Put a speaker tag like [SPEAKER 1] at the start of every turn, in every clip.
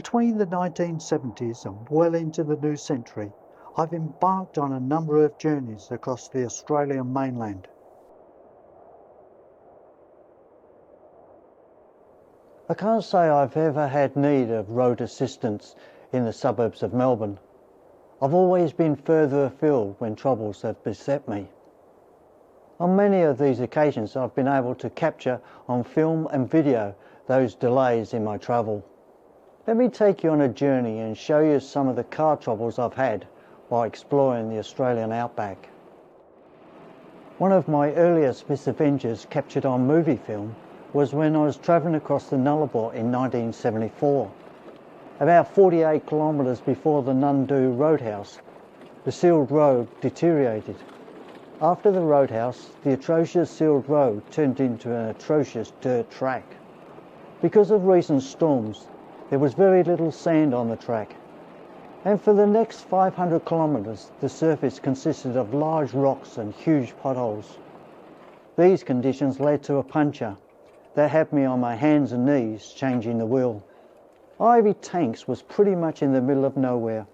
[SPEAKER 1] Between the 1970s and well into the new century, I've embarked on a number of journeys across the Australian mainland. I can't say I've ever had need of road assistance in the suburbs of Melbourne. I've always been further afield when troubles have beset me. On many of these occasions I've been able to capture on film and video those delays in my travel. Let me take you on a journey and show you some of the car troubles I've had while exploring the Australian outback. One of my earliest misadventures captured on movie film was when I was travelling across the Nullarbor in 1974. About 48 kilometres before the Nundu Roadhouse, the sealed road deteriorated. After the roadhouse, the atrocious sealed road turned into an atrocious dirt track. Because of recent storms, there was very little sand on the track, and for the next 500 kilometres the surface consisted of large rocks and huge potholes. These conditions led to a puncture that had me on my hands and knees changing the wheel. Ivy Tanks was pretty much in the middle of nowhere.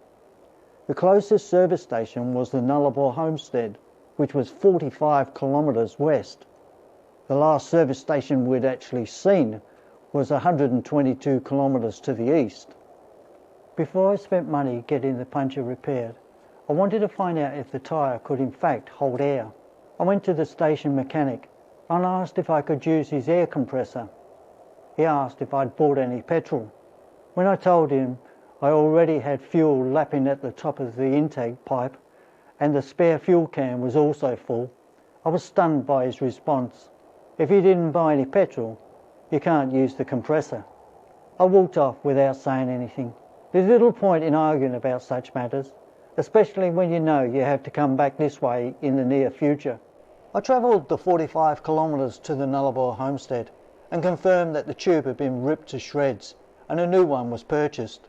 [SPEAKER 1] The closest service station was the Nullarbor Homestead, which was 45 kilometres west. The last service station we'd actually seen was 122 kilometres to the east. Before I spent money getting the puncture repaired, I wanted to find out if the tyre could in fact hold air. I went to the station mechanic and asked if I could use his air compressor. He asked if I'd bought any petrol. When I told him I already had fuel lapping at the top of the intake pipe and the spare fuel can was also full, I was stunned by his response. If you didn't buy any petrol, you can't use the compressor. I walked off without saying anything. There's little point in arguing about such matters, especially when you know you have to come back this way in the near future. I travelled the 45 kilometres to the Nullarbor Homestead and confirmed that the tube had been ripped to shreds and a new one was purchased.